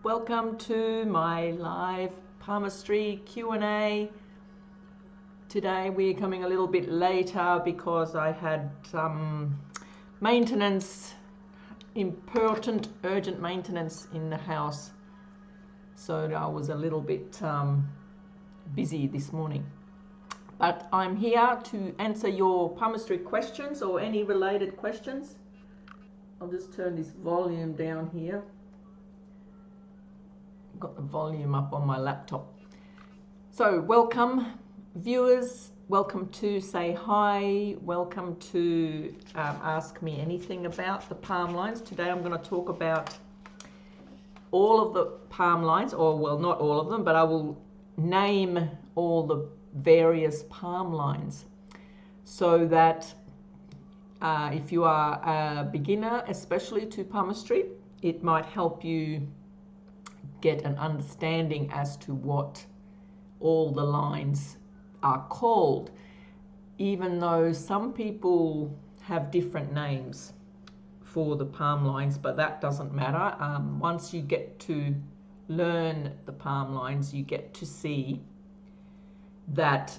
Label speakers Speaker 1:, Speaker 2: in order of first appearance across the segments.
Speaker 1: Welcome to my live palmistry Q&A. Today we're coming a little bit later because I had some maintenance, important, urgent maintenance in the house. So I was a little bit busy this morning. But I'm here to answer your palmistry questions or any related questions. I'll just turn this volume down here. Got the volume up on my laptop. So welcome viewers, welcome to say hi, welcome to ask me anything about the palm lines. Today I'm going to talk about all of the palm lines, or well, not all of them, but I will name all the various palm lines so that if you are a beginner, especially to palmistry, it might help you get an understanding as to what all the lines are called, even though some people have different names for the palm lines, but that doesn't matter. Once you get to learn the palm lines, you get to see that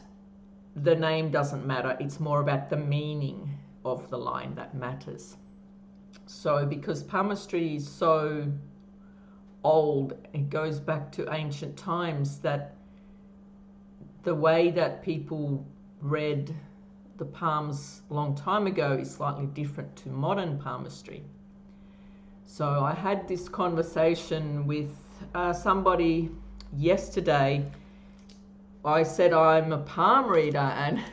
Speaker 1: the name doesn't matter. It's more about the meaning of the line that matters. So because palmistry is so old, it goes back to ancient times, that the way that people read the palms a long time ago is slightly different to modern palmistry. So I had this conversation with somebody yesterday. I said I'm a palm reader and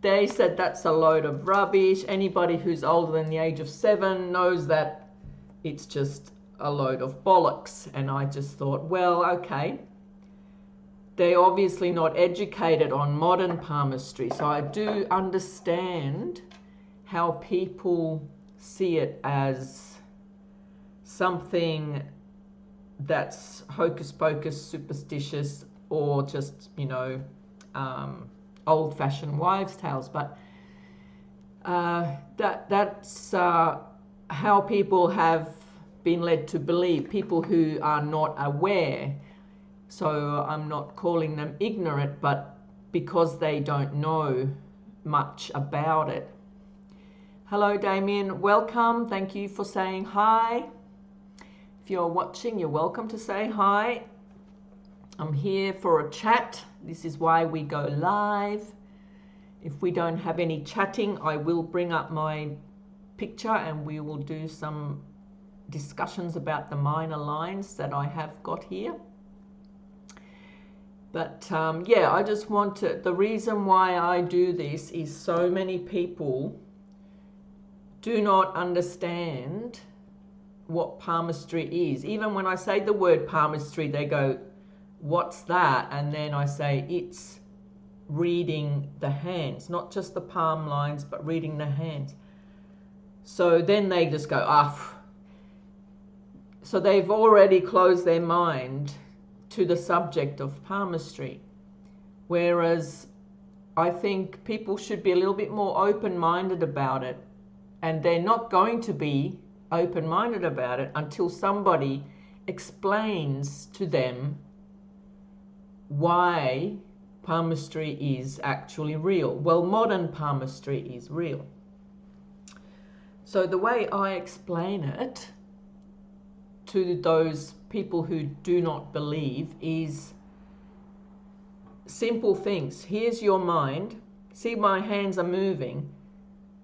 Speaker 1: they said that's a load of rubbish. Anybody who's older than the age of 7 knows that it's just a load of bollocks. And I just thought, well, okay, they're obviously not educated on modern palmistry, so I do understand how people see it as something that's hocus pocus, superstitious, or just, you know, old-fashioned wives' tales. But that's how people have been led to believe, people who are not aware. So I'm not calling them ignorant, but because they don't know much about it. Hello Damien, welcome. Thank you for saying hi. If you're watching, you're welcome to say hi. I'm here for a chat. This is why we go live. If we don't have any chatting, I will bring up my picture and we will do some discussions about the minor lines that I have got here. But yeah, I just want to, the reason why I do this is so many people do not understand what palmistry is. Even when I say the word palmistry, they go, what's that? And then I say it's reading the hands, not just the palm lines, but reading the hands. So then they just go, ah. So they've already closed their mind to the subject of palmistry. Whereas I think people should be a little bit more open-minded about it. And they're not going to be open-minded about it until somebody explains to them why palmistry is actually real. Well, modern palmistry is real. So the way I explain it to those people who do not believe is simple things. Here's your mind. See, my hands are moving.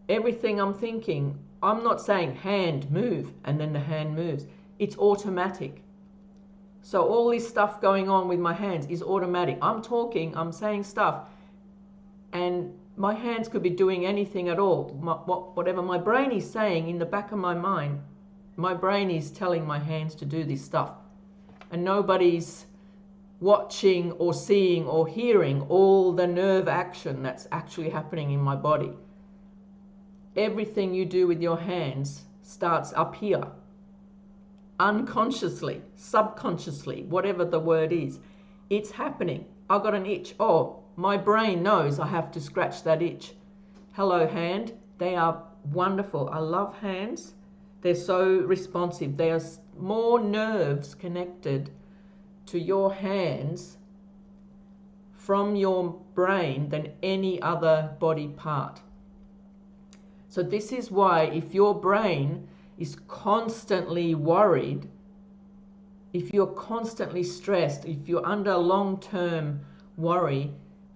Speaker 1: Everything I'm thinking, I'm not saying hand move and then the hand moves. It's automatic. So all this stuff going on with my hands is automatic. I'm talking, I'm saying stuff, and my hands could be doing anything at all. Whatever my brain is saying in the back of my mind, my brain is telling my hands to do this stuff. And nobody's watching or seeing or hearing all the nerve action that's actually happening in my body. Everything you do with your hands starts up here. Unconsciously, subconsciously, whatever the word is, it's happening. I've got an itch. Oh, my brain knows I have to scratch that itch. Hello, hand. They are wonderful. I love hands. They're so responsive. There's more nerves connected to your hands from your brain than any other body part. So this is why if your brain is constantly worried, if you're constantly stressed, if you're under long-term worry,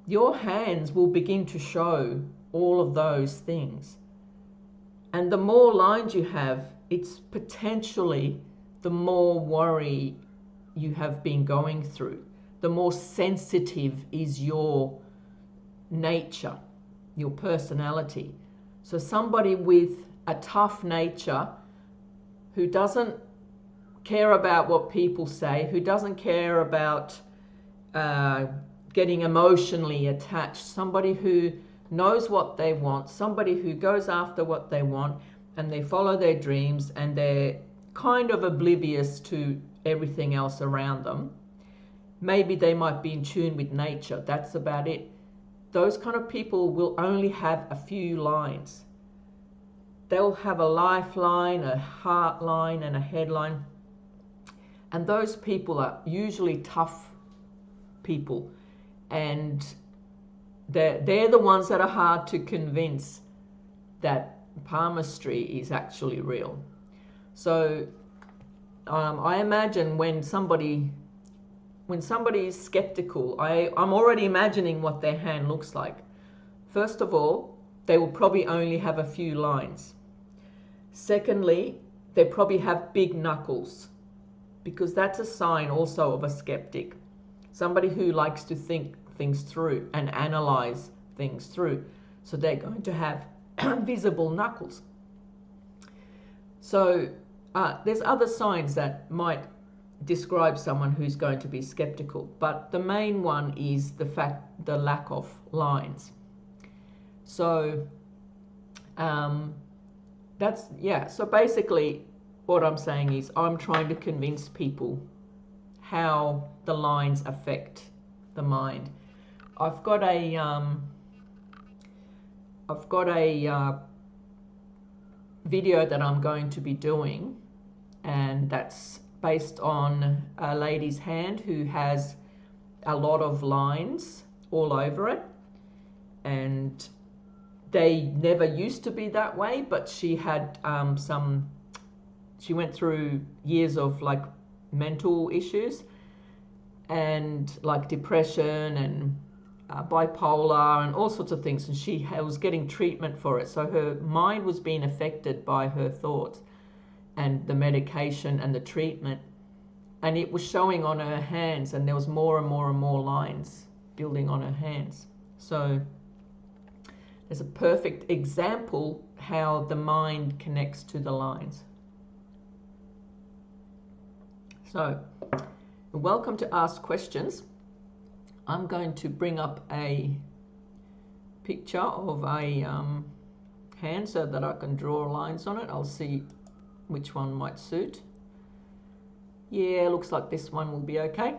Speaker 1: your hands will begin to show all of those things. And the more lines you have, it's potentially the more worry you have been going through. The more sensitive is your nature, your personality. So somebody with a tough nature who doesn't care about what people say, who doesn't care about getting emotionally attached, somebody who knows what they want, somebody who goes after what they want and they follow their dreams and they're kind of oblivious to everything else around them. Maybe they might be in tune with nature, that's about it. Those kind of people will only have a few lines. They'll have a lifeline, a heart line and a headline. And those people are usually tough people, and they're the ones that are hard to convince that palmistry is actually real. So I imagine when somebody is skeptical, I'm already imagining what their hand looks like. First of all, they will probably only have a few lines. Secondly, they probably have big knuckles, because that's a sign also of a skeptic. Somebody who likes to think things through and analyze things through. So they're going to have visible knuckles. So there's other signs that might describe someone who's going to be skeptical, but the main one is the lack of lines. So so basically what I'm saying is I'm trying to convince people how the lines affect the mind. I've got a video that I'm going to be doing, and that's based on a lady's hand who has a lot of lines all over it, and they never used to be that way, but she had she went through years of like mental issues and like depression and bipolar and all sorts of things, and she was getting treatment for it. So her mind was being affected by her thoughts and the medication and the treatment, and it was showing on her hands, and there was more and more and more lines building on her hands. So there's a perfect example how the mind connects to the lines. So you're welcome to ask questions. I'm going to bring up a picture of a hand so that I can draw lines on it. I'll see which one might suit. Yeah, looks like this one will be okay.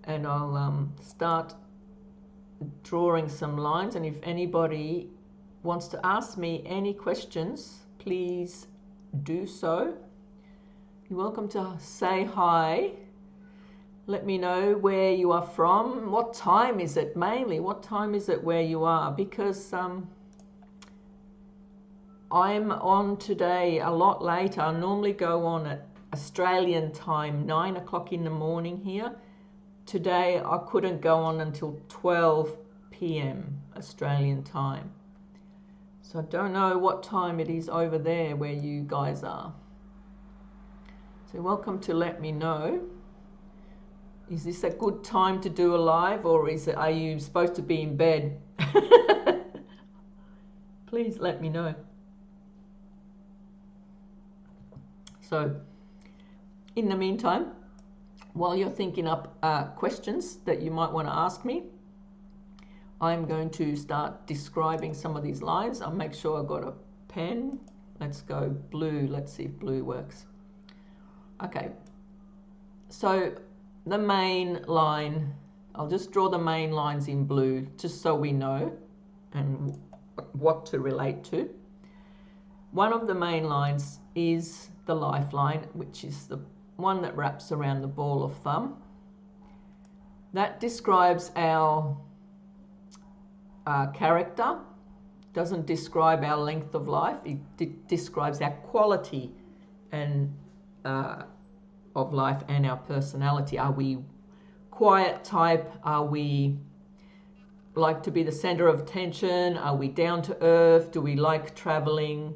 Speaker 1: And I'll start drawing some lines, and if anybody wants to ask me any questions, please do so. You're welcome to say hi. Let me know where you are from. What time is it mainly? What time is it where you are? Because I'm on today a lot later. I normally go on at Australian time, 9 o'clock in the morning here. Today I couldn't go on until 12 p.m. Australian time. So I don't know what time it is over there where you guys are. So you're welcome to let me know. Is this a good time to do a live, or are you supposed to be in bed? Please let me know. So in the meantime, while you're thinking up questions that you might want to ask me, I'm going to start describing some of these lines. I'll make sure I've got a pen. Let's go blue. Let's see if blue works. Okay. So the main line, I'll just draw the main lines in blue just so we know and what to relate to. One of the main lines is the lifeline, which is the one that wraps around the ball of thumb. That describes our character. Doesn't describe our length of life. It describes our quality and of life and our personality. Are we quiet type? Are we like to be the center of attention? Are we down to earth? Do we like traveling?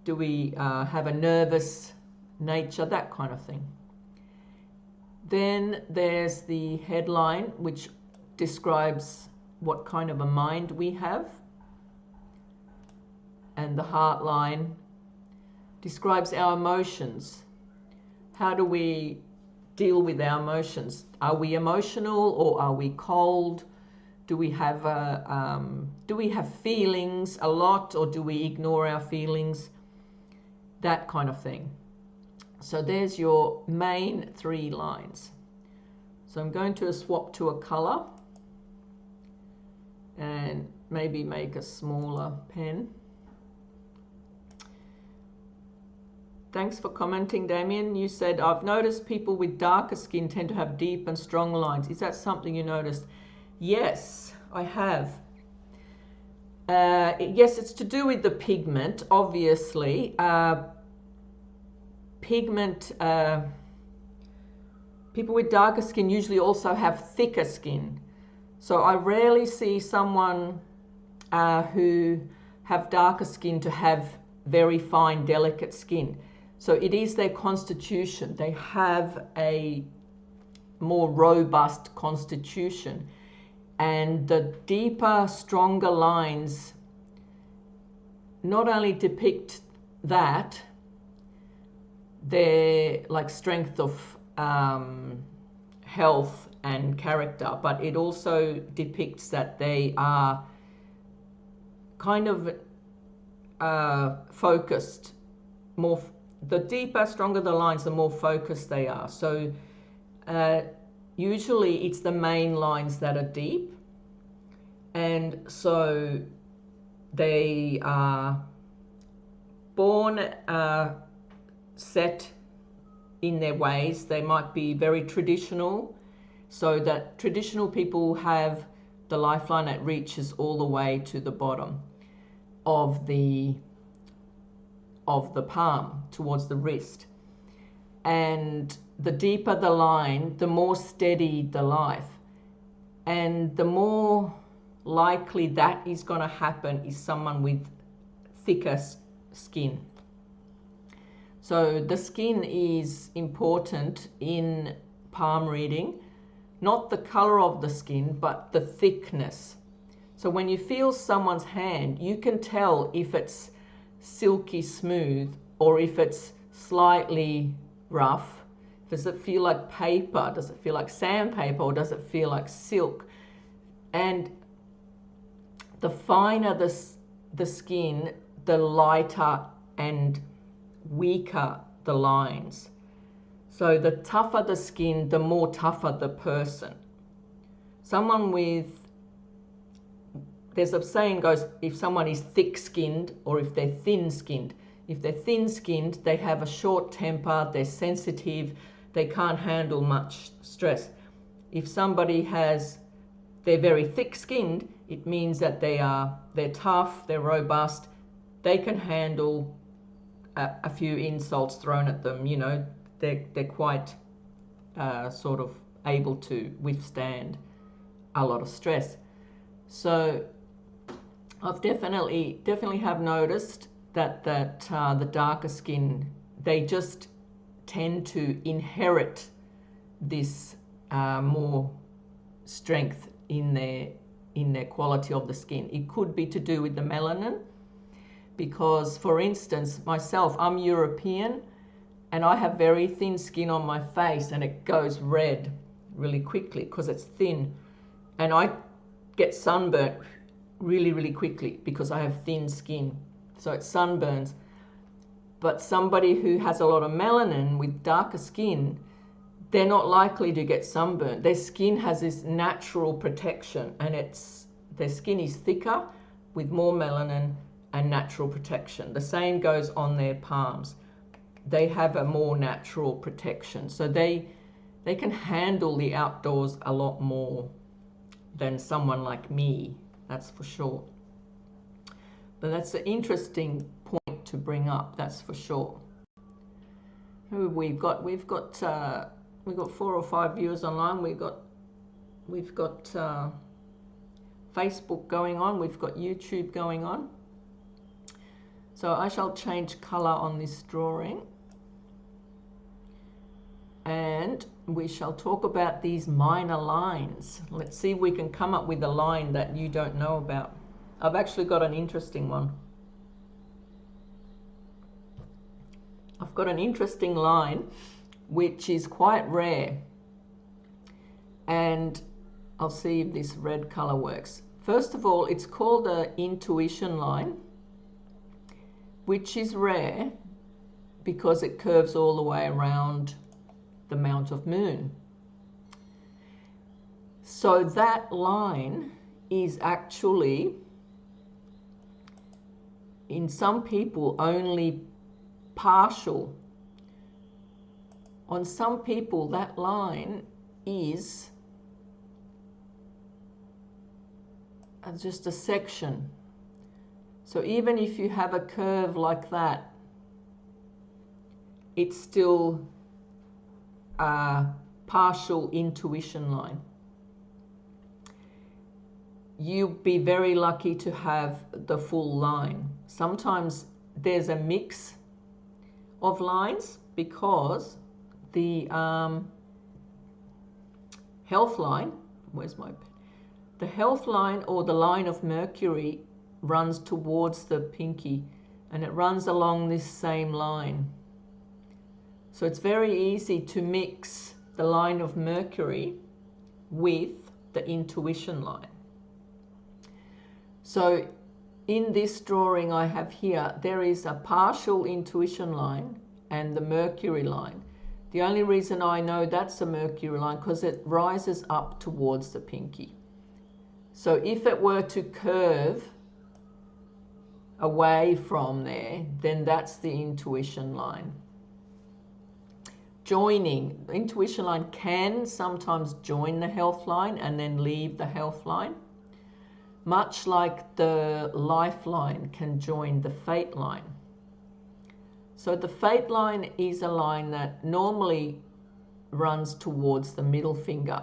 Speaker 1: Do we have a nervous nature? That kind of thing. Then there's the headline, which describes what kind of a mind we have. And the heart line describes our emotions. How do we deal with our emotions? Are we emotional or are we cold? Do we have feelings a lot, or do we ignore our feelings? That kind of thing. So there's your main 3 lines. So I'm going to swap to a color and maybe make a smaller pen. Thanks for commenting, Damien. You said, I've noticed people with darker skin tend to have deep and strong lines. Is that something you noticed? Yes, I have. Yes, it's to do with the pigment, obviously. People with darker skin usually also have thicker skin. So I rarely see someone who have darker skin to have very fine, delicate skin. So it is their constitution. They have a more robust constitution. And the deeper, stronger lines not only depict that, their like strength of health and character, but it also depicts that they are kind of focused. The deeper, stronger the lines, the more focused they are. So usually it's the main lines that are deep, and so they are born set in their ways. They might be very traditional, so that traditional people have the lifeline that reaches all the way to the bottom of the palm towards the wrist. And the deeper the line, the more steady the life. And the more likely that is going to happen is someone with thicker skin. So the skin is important in palm reading, not the color of the skin, but the thickness. So when you feel someone's hand, you can tell if it's silky smooth or if it's slightly rough. Does it feel like paper? Does it feel like sandpaper, or does it feel like silk? And the finer the skin, the lighter and weaker the lines. So the tougher the skin, the more tougher the person. Someone with, there's a saying goes, if someone is thick-skinned or if they're thin-skinned. If they're thin-skinned, they have a short temper, they're sensitive, they can't handle much stress. If somebody they're very thick-skinned, it means that they're tough, they're robust, they can handle a few insults thrown at them. You know, they're quite sort of able to withstand a lot of stress. So I've definitely have noticed that the darker skin, they just tend to inherit this more strength in their quality of the skin. It could be to do with the melanin, because, for instance, myself, I'm European and I have very thin skin on my face, and it goes red really quickly because it's thin, and I get sunburnt really, really quickly because I have thin skin, so it sunburns. But somebody who has a lot of melanin with darker skin, they're not likely to get sunburnt. Their skin has this natural protection, and their skin is thicker with more melanin, and natural protection. The same goes on their palms. They have a more natural protection. So they can handle the outdoors a lot more than someone like me, that's for sure. But that's an interesting point to bring up, that's for sure. Who have we got? We've got 4 or 5 viewers online. We've got Facebook going on. We've got YouTube going on. So I shall change color on this drawing. And we shall talk about these minor lines. Let's see if we can come up with a line that you don't know about. I've actually got an interesting one. I've got an interesting line which is quite rare. And I'll see if this red color works. First of all, it's called an intuition line, which is rare because it curves all the way around the Mount of Moon. So that line is actually, in some people, only partial. On some people, that line is just a section. So even if you have a curve like that, it's still a partial intuition line. You'll be very lucky to have the full line. Sometimes there's a mix of lines because the health line, where's my pen? The health line or the line of Mercury runs towards the pinky, and it runs along this same line. So it's very easy to mix the line of Mercury with the intuition line. So in this drawing I have here, there is a partial intuition line and the Mercury line. The only reason I know that's a Mercury line because it rises up towards the pinky. So if it were to curve away from there, then that's the intuition line. Joining, the intuition line can sometimes join the health line and then leave the health line, much like the lifeline can join the fate line. So the fate line is a line that normally runs towards the middle finger,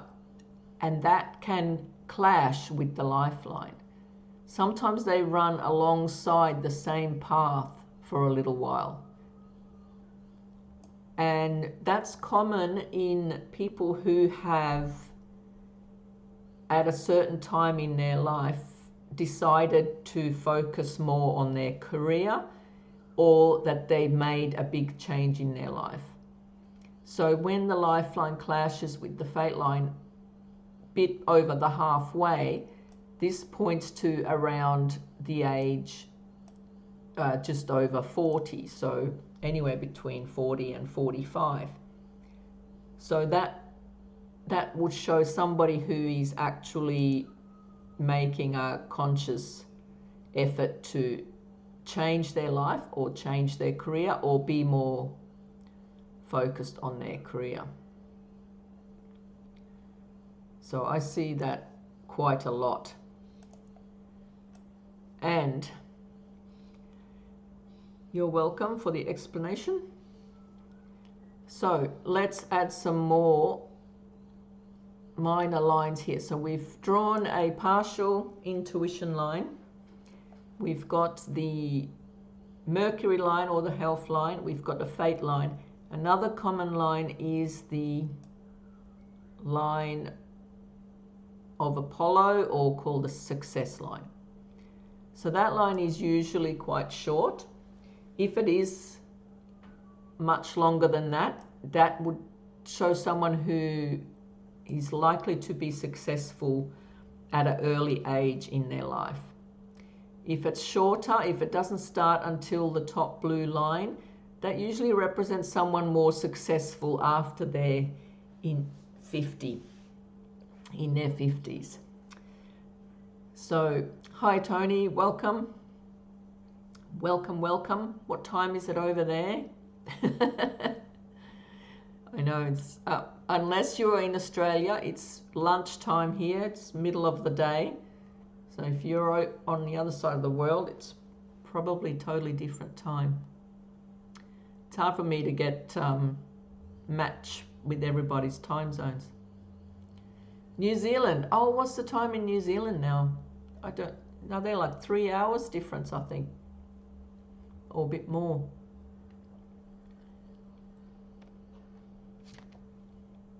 Speaker 1: and that can clash with the lifeline. Sometimes they run alongside the same path for a little while. And that's common in people who have, at a certain time in their life, decided to focus more on their career, or that they've made a big change in their life. So when the lifeline clashes with the fate line, bit over the halfway, this points to around the age just over 40, so anywhere between 40 and 45. So that would show somebody who is actually making a conscious effort to change their life or change their career or be more focused on their career. So I see that quite a lot. And you're welcome for the explanation. So let's add some more minor lines here. So we've drawn a partial intuition line. We've got the Mercury line or the health line. We've got the fate line. Another common line is the line of Apollo, or called the success line. So that line is usually quite short. If it is much longer than that, that would show someone who is likely to be successful at an early age in their life. If it's shorter, if it doesn't start until the top blue line, that usually represents someone more successful after they're in their 50s. So, hi Tony, welcome. Welcome, welcome. What time is it over there? I know it's unless you're in Australia, it's lunchtime here. It's middle of the day. So if you're on the other side of the world, it's probably totally different time. It's hard for me to get match with everybody's time zones. New Zealand. Oh, what's the time in New Zealand now? I don't know. They're like 3 hours difference, I think, or a bit more.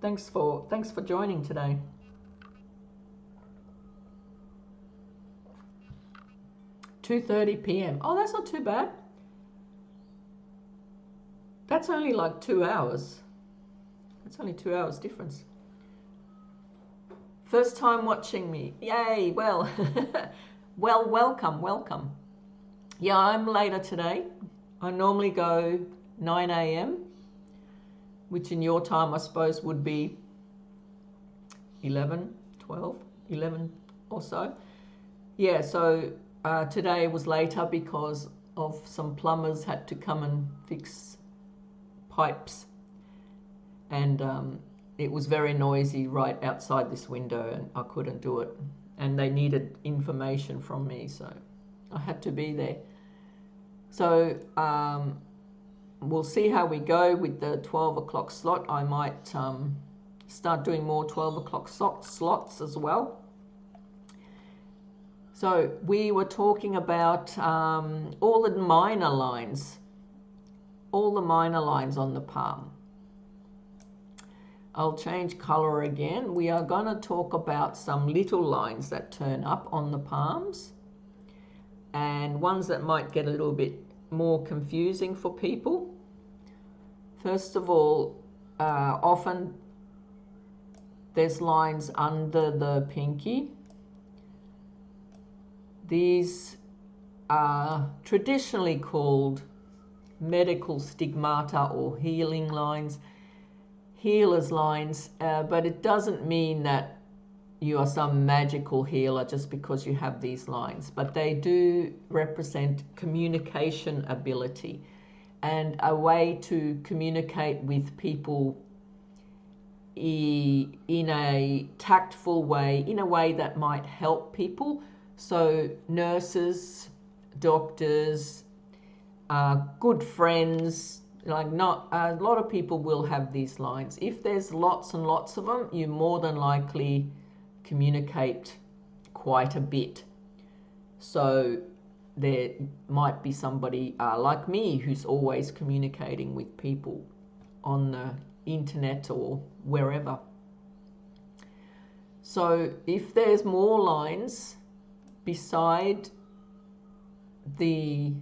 Speaker 1: Thanks for joining today. $2:30 p.m. Oh, that's not too bad. That's only like 2 hours. That's only 2 hours difference. First time watching me. Yay, well, well, welcome. Yeah, I'm later today. I normally go 9 a.m., which in your time, I suppose, would be 11 or so. Yeah, so today was later because of some plumbers had to come and fix pipes. And it was very noisy right outside this window and I couldn't do it. And they needed information from me, so I had to be there. So we'll see how we go with the 12 o'clock slot. I might start doing more 12 o'clock slots as well. So we were talking about all the minor lines on the palm. I'll change color again. We are going to talk about some little lines that turn up on the palms and ones that might get a little bit more confusing for people. First of all, often there's lines under the pinky. These are traditionally called medical stigmata or healing lines, healer's lines, but it doesn't mean that you are some magical healer just because you have these lines, but they do represent communication ability and a way to communicate with people in a tactful way, in a way that might help people. So nurses, doctors, good friends, like not a lot of people will have these lines. If there's lots and lots of them, you more than likely communicate quite a bit. So there might be somebody like me who's always communicating with people on the internet or wherever. So if there's more lines beside the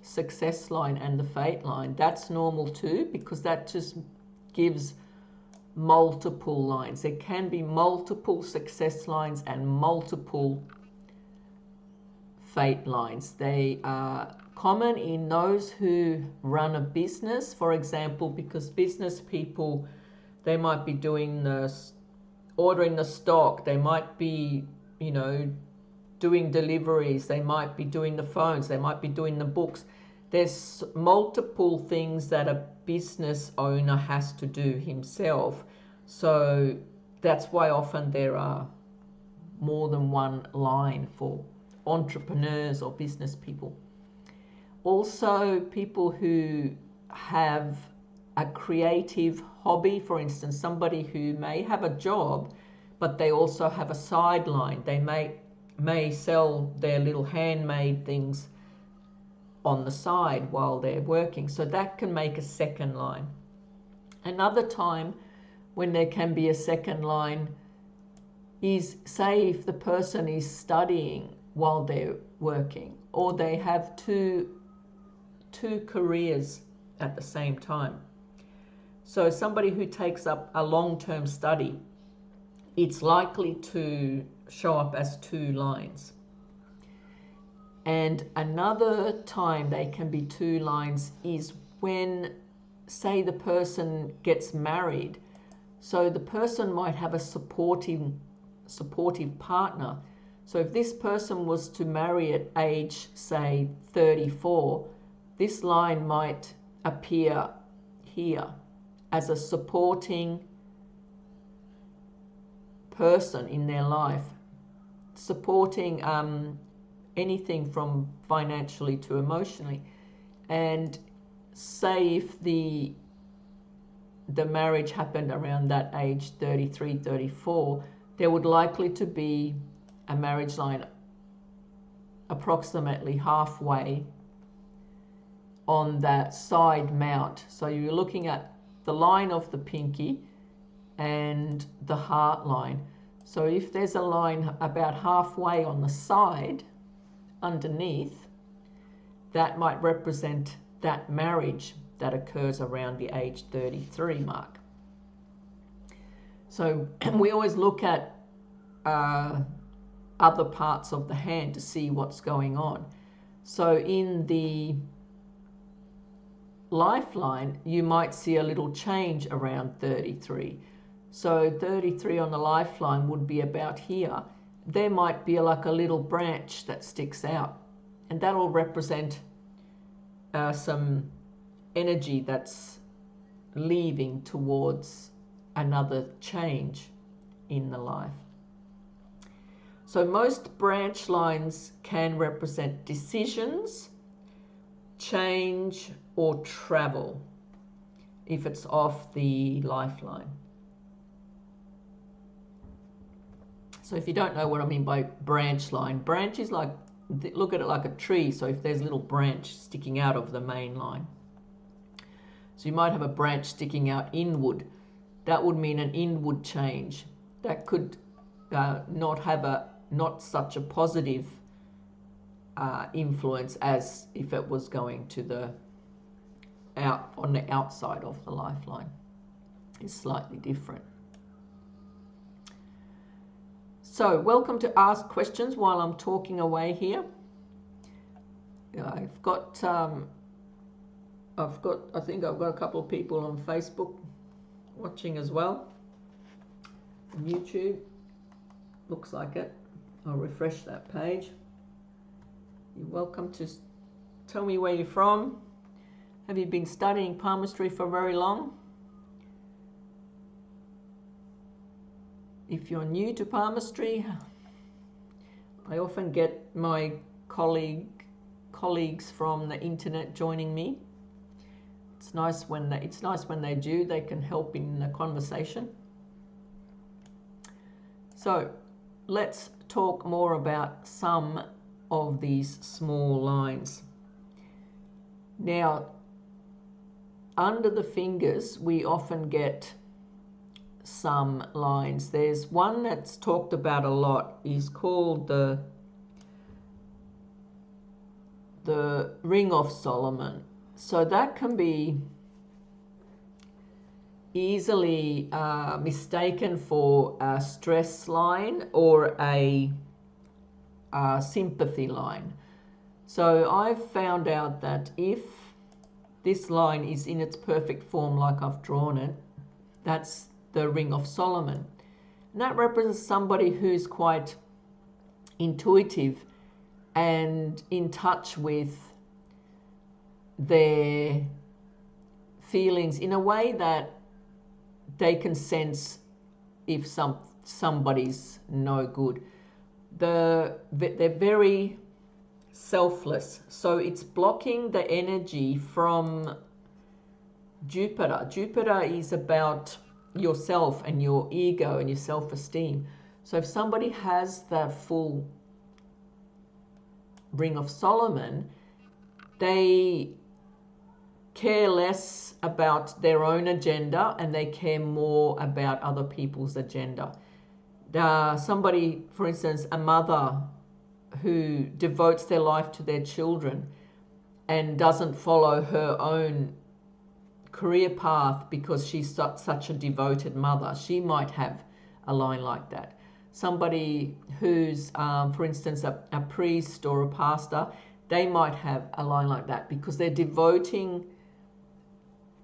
Speaker 1: success line and the fate line, that's normal too, because that just gives multiple lines. There can be multiple success lines and multiple fate lines. They are common in those who run a business, for example, because business people, they might be doing ordering the stock, they might be, doing deliveries, they might be doing the phones, they might be doing the books. There's multiple things that a business owner has to do himself. So that's why often there are more than one line for entrepreneurs or business people. Also, people who have a creative hobby, for instance, somebody who may have a job, but they also have a sideline. They may sell their little handmade things on the side while they're working. So that can make a second line. Another time when there can be a second line is, say, if the person is studying while they're working, or they have two careers at the same time. So somebody who takes up a long-term study, it's likely to show up as two lines. And another time they can be two lines is when, say, the person gets married. So the person might have a supportive partner. So if this person was to marry at age, say, 34, this line might appear here as a supporting person in their life, supporting anything from financially to emotionally. And say if the marriage happened around that age, 33, 34, there would likely to be a marriage line approximately halfway on that side mount. So you're looking at the line of the pinky and the heart line. So if there's a line about halfway on the side underneath, that might represent that marriage that occurs around the age 33 mark. So we always look at other parts of the hand to see what's going on. So in the lifeline, you might see a little change around 33. So 33 on the lifeline would be about here. There might be like a little branch that sticks out, and that will represent some energy that's leaving towards another change in the life. So most branch lines can represent decisions, change, or travel if it's off the lifeline. So if you don't know what I mean by branch line, branch is like, look at it like a tree. So if there's a little branch sticking out of the main line. So you might have a branch sticking out inward. That would mean an inward change. That could not such a positive influence as if it was going to on the outside of the lifeline. It's slightly different. So welcome to ask questions while I'm talking away here. I think I've got a couple of people on Facebook watching as well. On YouTube, looks like it. I'll refresh that page. You're welcome to tell me where you're from. Have you been studying palmistry for very long? If you're new to palmistry, I often get my colleagues from the internet joining me. It's nice when they do. They can help in the conversation. So let's talk more about some of these small lines. Now, under the fingers, we often get some lines. There's one that's talked about a lot, is called the Ring of Solomon. So that can be easily mistaken for a stress line or a sympathy line. So I've found out that if this line is in its perfect form like I've drawn it, that's the Ring of Solomon. And that represents somebody who's quite intuitive and in touch with their feelings in a way that they can sense if somebody's no good. They're very selfless, so it's blocking the energy from Jupiter. Jupiter is about yourself and your ego and your self-esteem. So if somebody has the full Ring of Solomon, they care less about their own agenda and they care more about other people's agenda. Somebody, for instance, a mother who devotes their life to their children and doesn't follow her own career path because she's such a devoted mother, she might have a line like that. Somebody who's, for instance, a priest or a pastor, they might have a line like that because they're devoting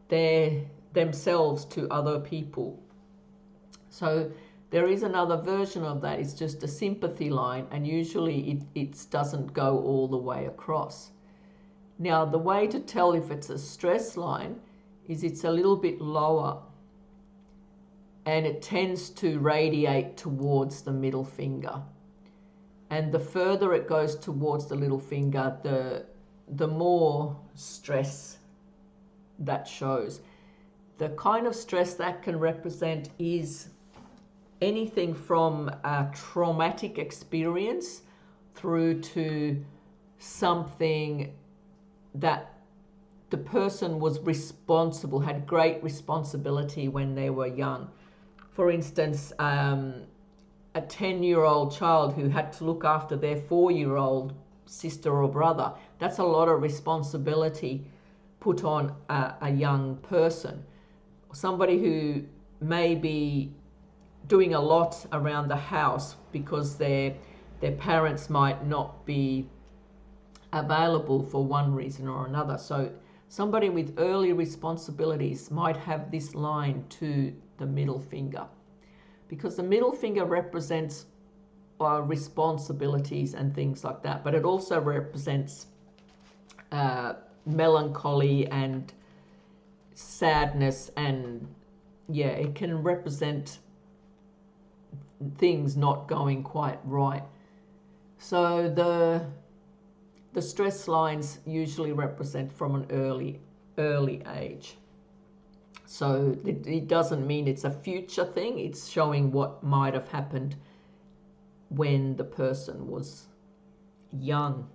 Speaker 1: themselves to other people. So There is another version of that. It's just a sympathy line, and usually it doesn't go all the way across. Now, the way to tell if it's a stress line is it's a little bit lower, and it tends to radiate towards the middle finger. And the further it goes towards the little finger, the more stress that shows. The kind of stress that can represent is anything from a traumatic experience through to something that the person was responsible, had great responsibility when they were young. For instance, a 10-year-old child who had to look after their 4-year-old sister or brother. That's a lot of responsibility put on a young person. Somebody who may be doing a lot around the house because their parents might not be available for one reason or another. So somebody with early responsibilities might have this line to the middle finger, because the middle finger represents responsibilities and things like that, but it also represents melancholy and sadness, and yeah, it can represent things not going quite right. So the stress lines usually represent from an early age. So it doesn't mean it's a future thing. It's showing what might have happened when the person was young.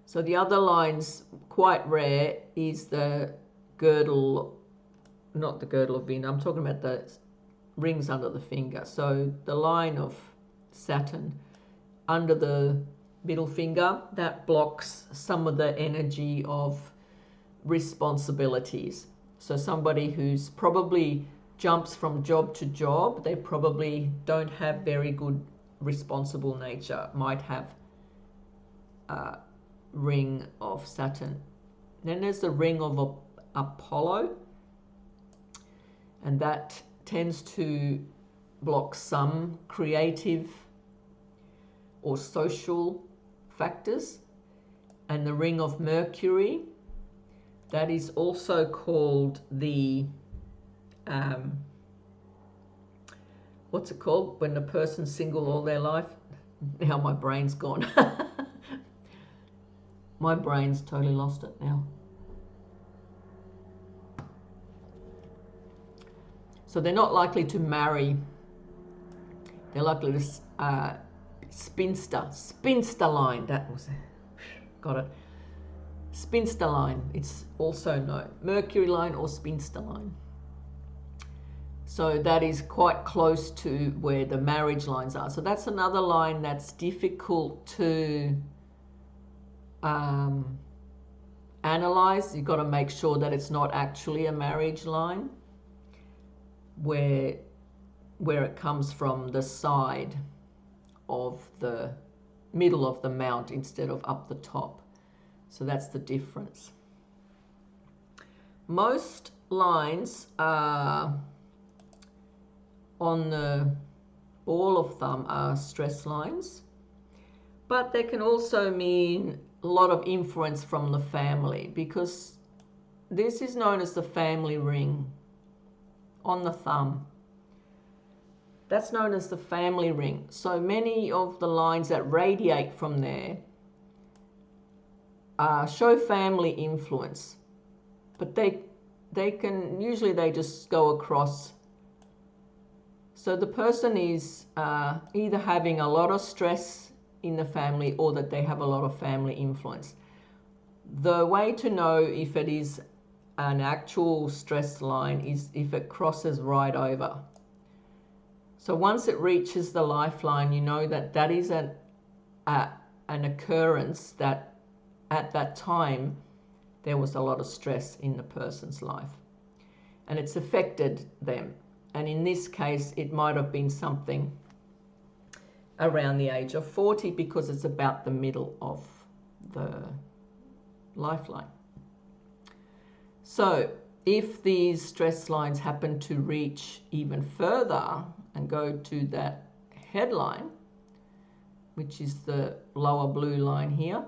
Speaker 1: So the other line's quite rare is the girdle, not the girdle of Venus, I'm talking about the rings under the finger. So the line of Saturn under the middle finger, that blocks some of the energy of responsibilities. So somebody who's probably jumps from job to job, they probably don't have very good responsible nature, might have a ring of Saturn. Then there's the ring of Apollo, and that tends to block some creative or social factors. And the ring of Mercury, that is also called the what's it called when the person's single all their life? Now my brain's gone. My brain's totally lost it now. So they're not likely to marry. They're likely to spinster line. That was it. Got it. Spinster line. It's also known Mercury line or spinster line. So that is quite close to where the marriage lines are. So that's another line that's difficult to analyze. You've got to make sure that it's not actually a marriage line, where it comes from the side of the middle of the mount instead of up the top. So that's the difference. Most lines are on the ball of thumb are stress lines, but they can also mean a lot of influence from the family, because this is known as the family ring on the thumb. That's known as the family ring. So many of the lines that radiate from there show family influence, but they can usually they just go across. So the person is either having a lot of stress in the family or that they have a lot of family influence. The way to know if it is an actual stress line is if it crosses right over. So once it reaches the lifeline, you know that that is an occurrence that at that time there was a lot of stress in the person's life and it's affected them. And in this case, it might have been something around the age of 40 because it's about the middle of the lifeline. So if these stress lines happen to reach even further and go to that headline, which is the lower blue line here,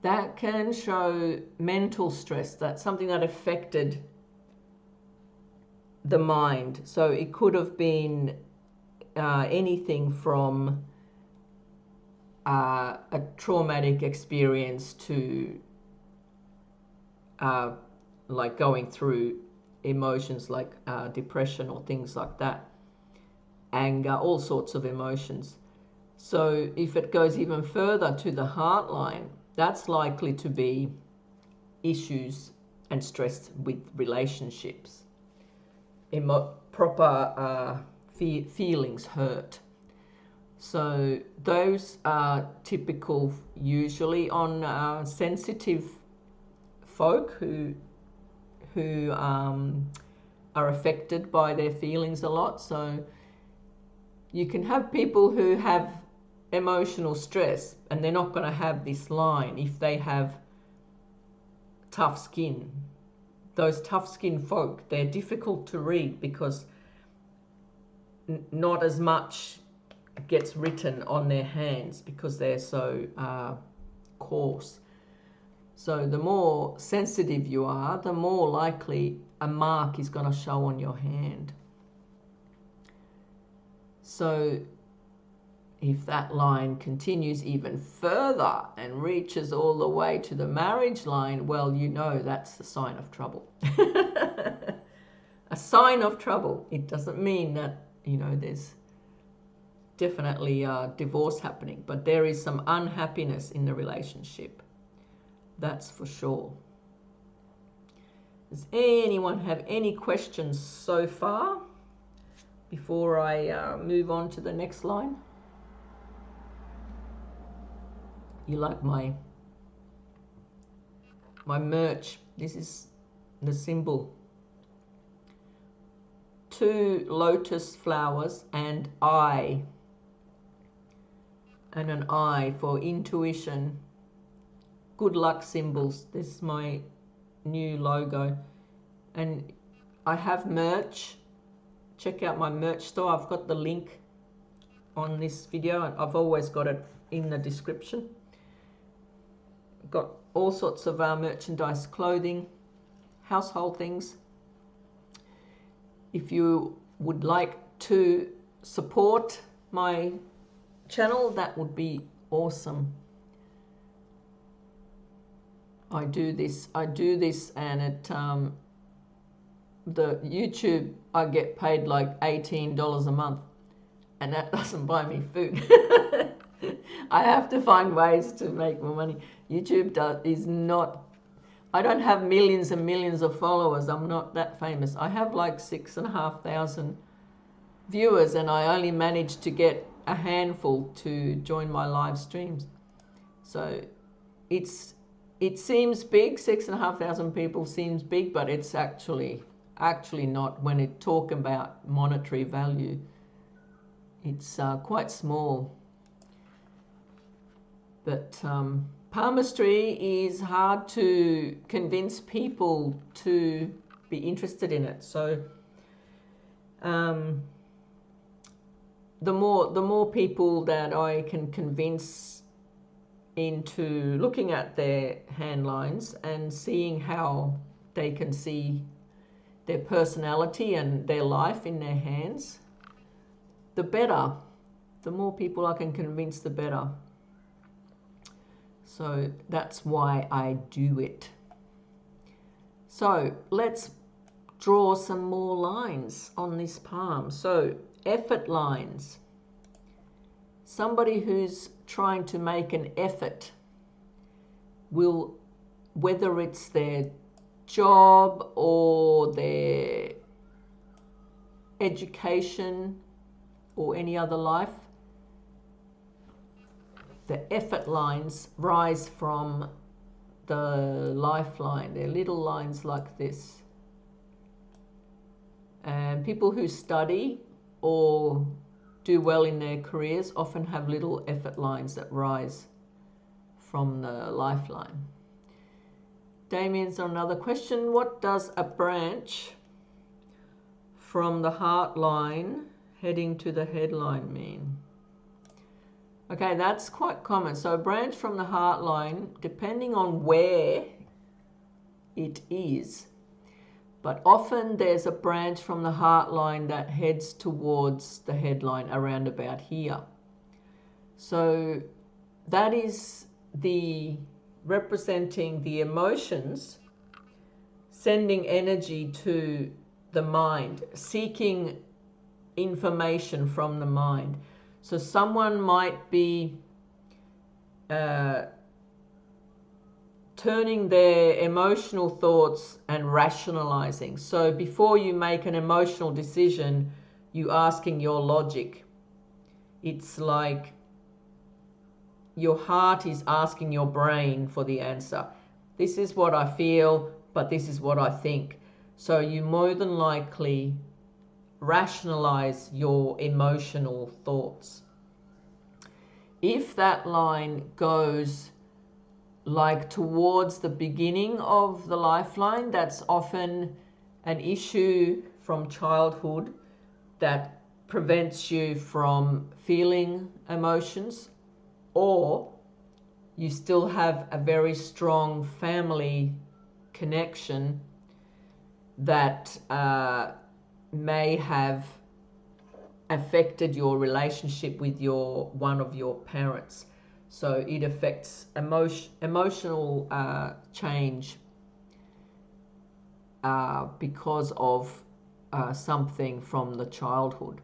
Speaker 1: that can show mental stress. That's something that affected the mind. So it could have been anything from a traumatic experience to like going through emotions like depression or things like that, anger, all sorts of emotions. So if it goes even further to the heart line, that's likely to be issues and stress with relationships, proper feelings hurt. So those are typical usually on sensitive folk who are affected by their feelings a lot. So you can have people who have emotional stress and they're not going to have this line if they have tough skin. Those tough skin folk, they're difficult to read because not as much gets written on their hands because they're so coarse. So the more sensitive you are, the more likely a mark is going to show on your hand. So if that line continues even further and reaches all the way to the marriage line, well, you know that's the sign of trouble. A sign of trouble. It doesn't mean that, you know, there's definitely divorce happening, but there is some unhappiness in the relationship. That's for sure. Does anyone have any questions so far before I move on to the next line? You like my merch? This is the symbol. 2 lotus flowers and eye. And an eye for intuition. Good luck symbols. This is my new logo. And I have merch. Check out my merch store. I've got the link on this video. I've always got it in the description. Got all sorts of merchandise, clothing, household things. If you would like to support my channel, that would be awesome. I do this and it the YouTube, I get paid like $18 a month, and that doesn't buy me food. I have to find ways to make more money. YouTube is not, I don't have millions and millions of followers. I'm not that famous. I have like 6,500 viewers, and I only managed to get a handful to join my live streams. So it seems big, 6,500 people seems big, but it's actually not. When it talk about monetary value, it's quite small. But palmistry is hard to convince people to be interested in it. So the more people that I can convince into looking at their hand lines and seeing how they can see their personality and their life in their hands, the better. The more people I can convince, the better. So that's why I do it. So let's draw some more lines on this palm. So effort lines. Somebody who's trying to make an effort will, whether it's their job or their education or any other life, the effort lines rise from the lifeline. They're little lines like this. And people who study or do well in their careers often have little effort lines that rise from the lifeline. Damien's on another question. What does a branch from the heart line heading to the headline mean? Okay, that's quite common. So a branch from the heart line, depending on where it is, but often there's a branch from the heart line that heads towards the headline around about here. So that is the representing the emotions, sending energy to the mind, seeking information from the mind. So someone might be turning their emotional thoughts and rationalizing. So before you make an emotional decision, you're asking your logic. It's like your heart is asking your brain for the answer. This is what I feel, but this is what I think. So you more than likely rationalize your emotional thoughts. If that line goes like towards the beginning of the lifeline, that's often an issue from childhood that prevents you from feeling emotions, or you still have a very strong family connection that may have affected your relationship with one of your parents. So it affects emotional change because of something from the childhood.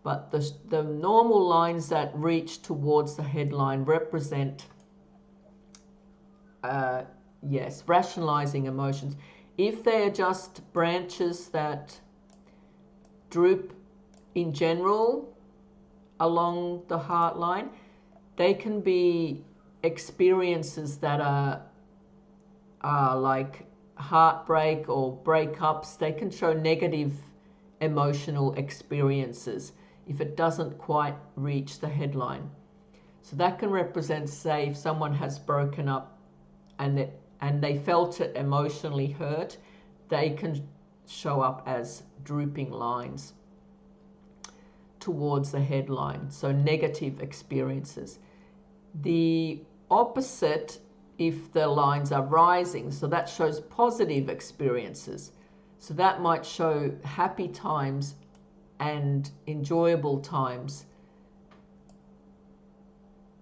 Speaker 1: But the normal lines that reach towards the headline represent, yes, rationalizing emotions. If they're just branches that droop in general along the heart line, they can be experiences that are like heartbreak or breakups. They can show negative emotional experiences if it doesn't quite reach the headline. So that can represent, say, if someone has broken up and they felt it emotionally hurt, they can show up as drooping lines towards the headline, so negative experiences. The opposite, if the lines are rising, so that shows positive experiences. So that might show happy times and enjoyable times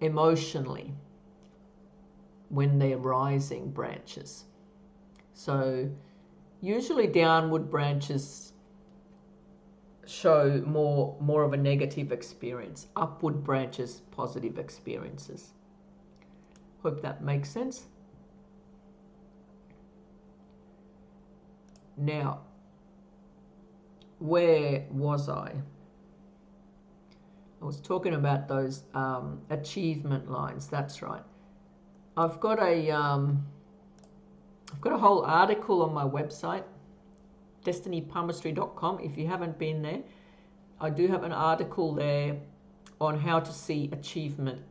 Speaker 1: emotionally when they're rising branches. So usually downward branches show more of a negative experience. Upward branches, positive experiences. Hope that makes sense. Now, where was I? I was talking about those achievement lines. That's right. I've got a whole article on my website, DestinyPalmistry.com. If you haven't been there, I do have an article there on how to see achievement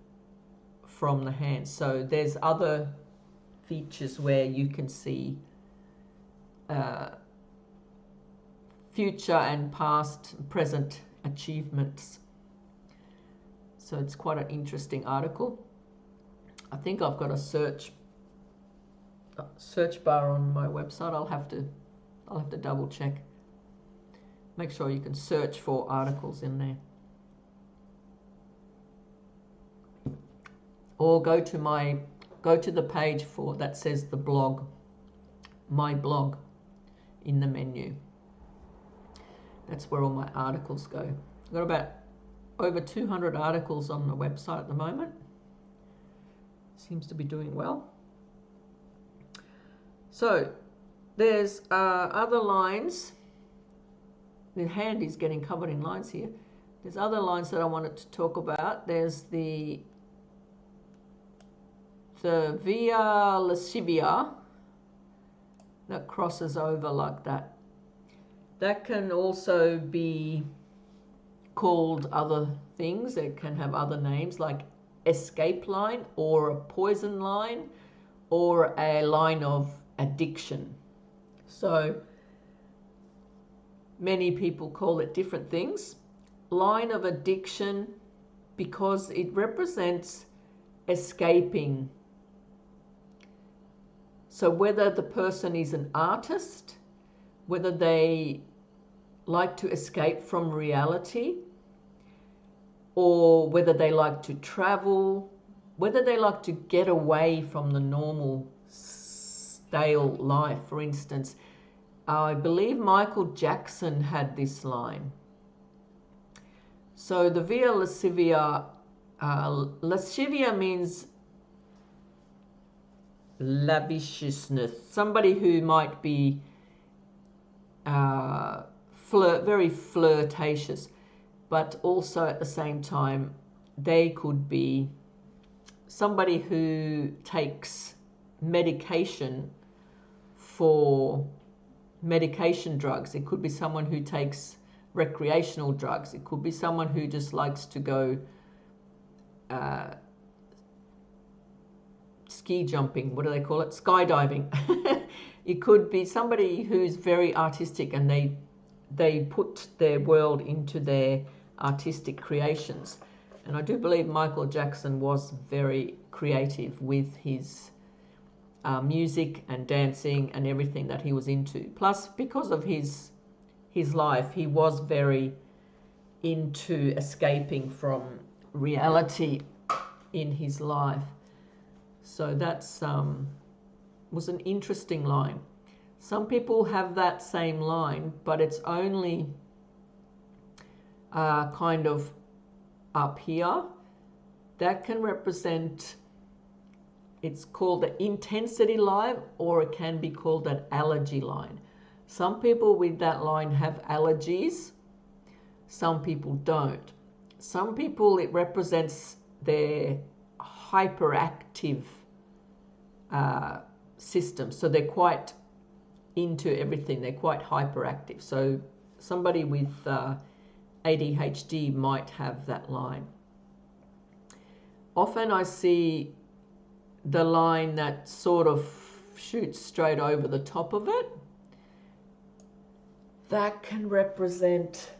Speaker 1: from the hand. So there's other features where you can see future and past, present achievements. So it's quite an interesting article. I think I've got a search bar on my website. I'll have to double check. Make sure you can search for articles in there. Or go to the page that says the blog, my blog, in the menu. That's where all my articles go. I've got about over 200 articles on the website at the moment. Seems to be doing well. So there's other lines. The hand is getting covered in lines here. There's other lines that I wanted to talk about. There's the via lascivia that crosses over like that. That can also be called other things. It can have other names like escape line or a poison line or a line of addiction. So many people call it different things. Line of addiction because it represents escaping. So whether the person is an artist, whether they like to escape from reality, or whether they like to travel, whether they like to get away from the normal stale life. For instance, I believe Michael Jackson had this line. So the via lascivia, lascivia means lavishness, somebody who might be very flirtatious, but also at the same time they could be somebody who takes medication for medication drugs. It could be someone who takes recreational drugs. It could be someone who just likes to go ski jumping, what do they call it? Skydiving. It could be somebody who's very artistic and they put their world into their artistic creations. And I do believe Michael Jackson was very creative with his music and dancing and everything that he was into. Plus, because of his life, he was very into escaping from reality in his life. So that's was an interesting line. Some people have that same line, but it's only kind of up here. That can represent, it's called the intensity line, or it can be called an allergy line. Some people with that line have allergies, some people don't. Some people, it represents their hyperactive system. So they're quite into everything. They're quite hyperactive. So somebody with ADHD might have that line. Often I see the line that sort of shoots straight over the top of it. That can represent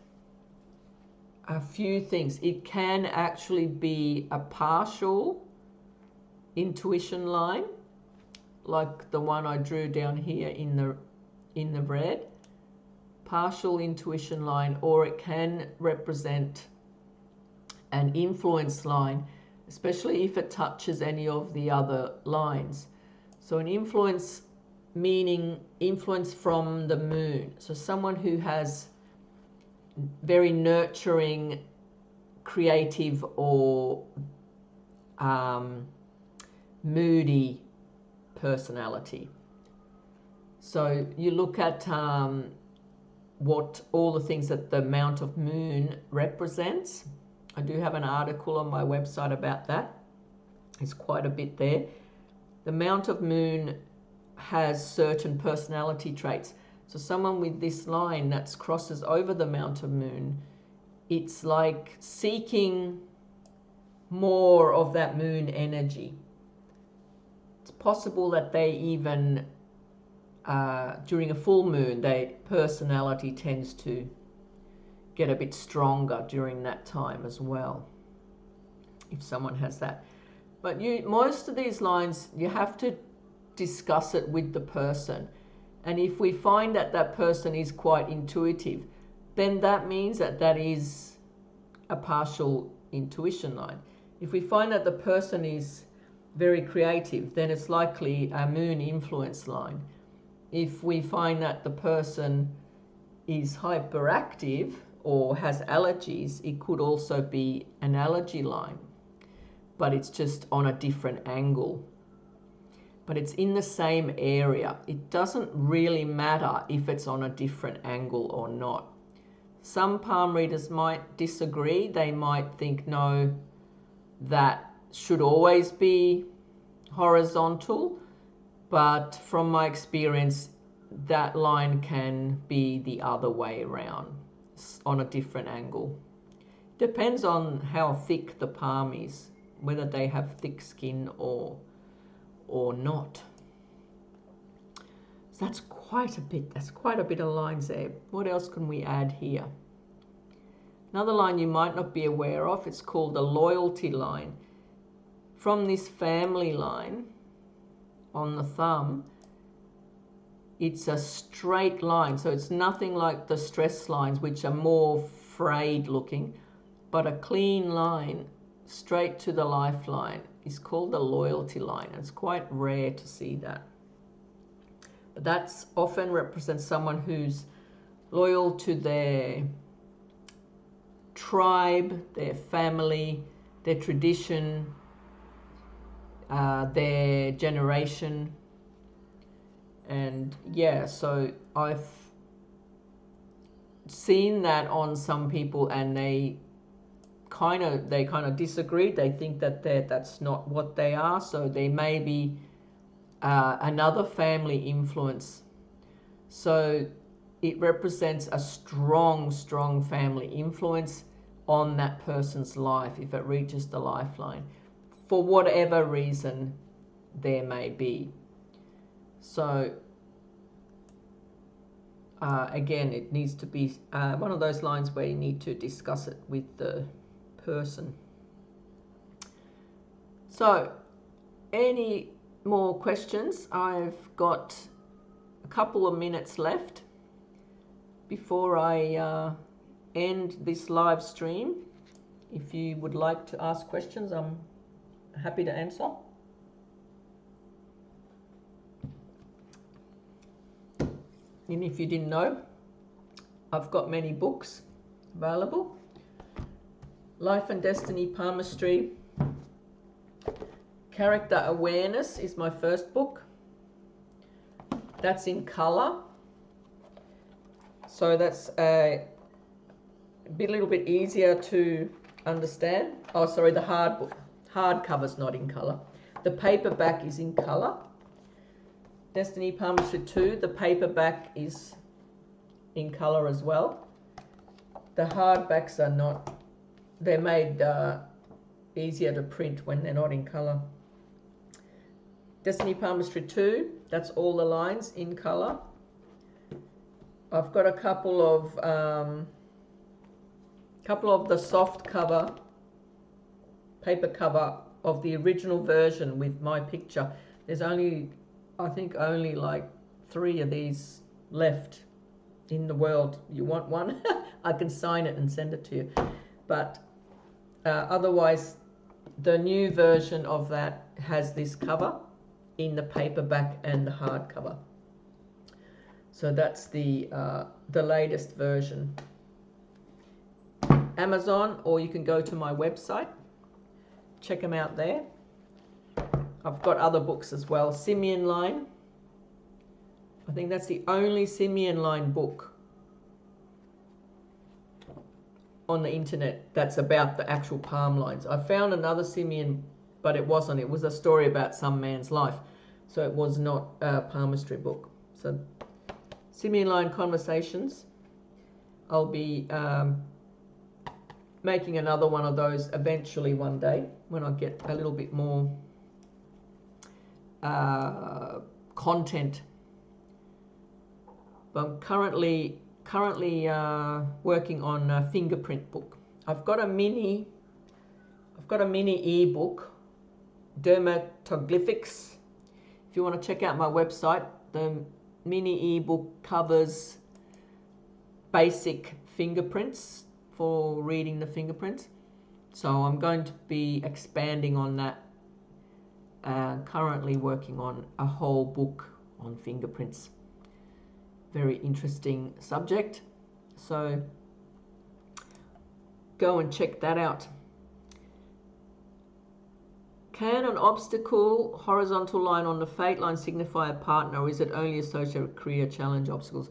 Speaker 1: a few things. It can actually be a partial intuition line, like the one I drew down here in the red, partial intuition line, or it can represent an influence line, especially if it touches any of the other lines. So an influence meaning influence from the moon. So someone who has very nurturing, creative, or moody personality. So you look at what all the things that the amount of moon represents. I do have an article on my website about that. It's quite a bit there. The amount of moon has certain personality traits. So someone with this line that crosses over the amount of moon, it's like seeking more of that moon energy. It's possible that they even, during a full moon, their personality tends to get a bit stronger during that time as well, if someone has that. But most of these lines, you have to discuss it with the person. And if we find that that person is quite intuitive, then that means that that is a partial intuition line. If we find that the person is very creative, then it's likely a moon influence line. If we find that the person is hyperactive or has allergies, it could also be an allergy line, but it's just on a different angle. But it's in the same area. It doesn't really matter if it's on a different angle or not. Some palm readers might disagree. They might think, no, that should always be horizontal. But from my experience, that line can be the other way around, on a different angle. Depends on how thick the palm is, whether they have thick skin or or not. So that's quite a bit. That's quite a bit of lines there. What else can we add here? Another line you might not be aware of, it's called the loyalty line. From this family line on the thumb, it's a straight line. So it's nothing like the stress lines, which are more frayed looking, but a clean line straight to the lifeline is called the loyalty line. And it's quite rare to see that. But that's often represents someone who's loyal to their tribe, their family, their tradition, their generation. And yeah, so I've seen that on some people, and they kind of disagree. They think that that's not what they are. So they may be another family influence. So it represents a strong family influence on that person's life if it reaches the lifeline, for whatever reason there may be. So again, it needs to be one of those lines where you need to discuss it with the person. So any more questions? I've got a couple of minutes left before I end this live stream. If you would like to ask questions, I'm happy to answer. And if you didn't know, I've got many books available. Life and Destiny Palmistry. Character Awareness is my first book. That's in color. So that's a little bit easier to understand. Oh, sorry, the hardcover's not in color. The paperback is in color. Destiny Palmistry 2, the paperback is in color as well. The hardbacks are not, they're made easier to print when they're not in color. Destiny Palmistry 2, that's all the lines in color. I've got a couple of the soft cover, paper cover of the original version with my picture. There's only, I think, only like 3 of these left in the world. You want one? I can sign it and send it to you. But otherwise, the new version of that has this cover in the paperback and the hardcover. So that's the latest version. Amazon, or you can go to my website. Check them out there. I've got other books as well. SIMIAN line. I think that's the only SIMIAN line book on the internet that's about the actual palm lines. I found another SIMIAN, but it wasn't. It was a story about some man's life. So it was not a palmistry book. So SIMIAN line conversations. I'll be making another one of those eventually one day when I get a little bit more content. But I'm currently working on a fingerprint book. I've got a mini ebook, Dermatoglyphics. If you want to check out my website, the mini ebook covers basic fingerprints for reading the fingerprints. So I'm going to be expanding on that. Currently working on a whole book on fingerprints. Very interesting subject. So go and check that out. Can an obstacle, horizontal line on the fate line signify a partner, or is it only associated with career challenge obstacles?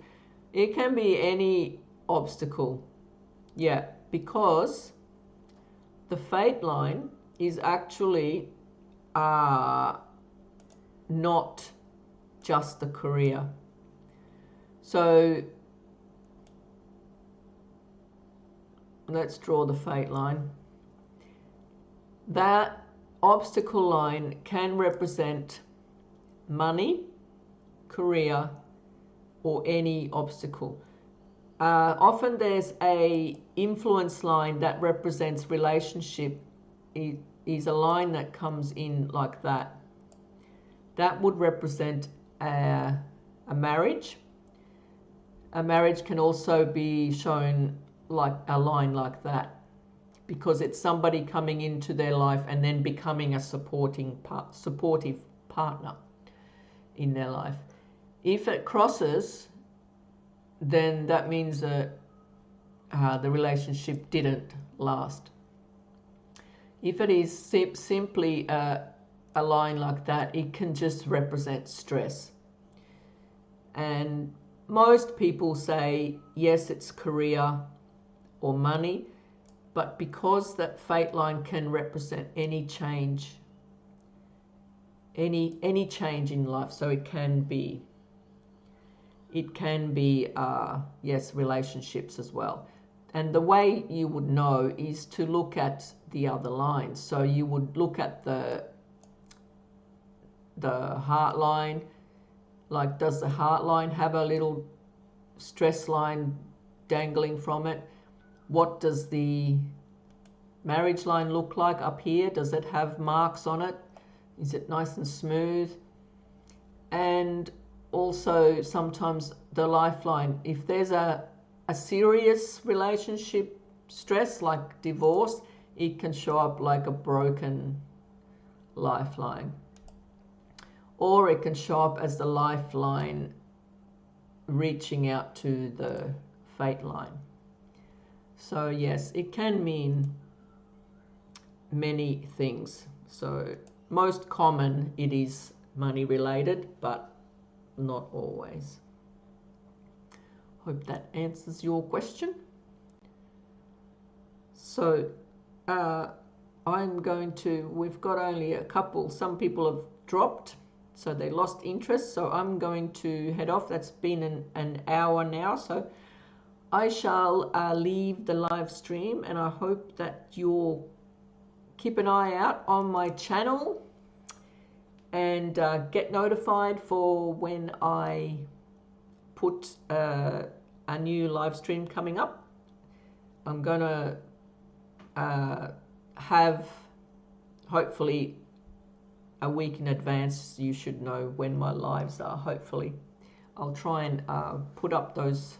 Speaker 1: It can be any obstacle. Yeah, because the fate line is actually not just the career. So let's draw the fate line. That obstacle line can represent money, career, or any obstacle. Often there's a influence line that represents relationship. It is a line that comes in like that. That would represent a marriage. A marriage can also be shown like a line like that, because it's somebody coming into their life and then becoming a supportive partner in their life. If it crosses, then that means that the relationship didn't last. If it is simply a line like that, it can just represent stress. And most people say, yes, it's career or money, but because that fate line can represent any change, any change in life, so it can be yes, relationships as well. And the way you would know is to look at the other lines. So you would look at the heart line. Like, does the heart line have a little stress line dangling from it? What does the marriage line look like up here? Does it have marks on it? Is it nice and smooth? And also sometimes the lifeline, if there's a serious relationship stress like divorce, it can show up like a broken lifeline. Or it can show up as the lifeline reaching out to the fate line. So yes, it can mean many things. So most common it is money related, but not always. Hope that answers your question. So we've got only a couple, some people have dropped, so they lost interest, so I'm going to head off. That's been an hour now, so I shall leave the live stream, and I hope that you'll keep an eye out on my channel and get notified for when I put a new live stream coming up. I'm going to have, hopefully, a week in advance. You should know when my lives are, hopefully. I'll try and put up those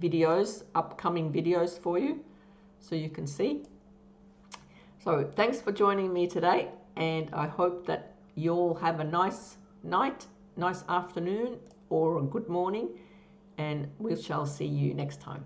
Speaker 1: videos, upcoming videos for you, so you can see. So thanks for joining me today, and I hope that you'll have a nice night, nice afternoon, or a good morning, and we shall see you next time.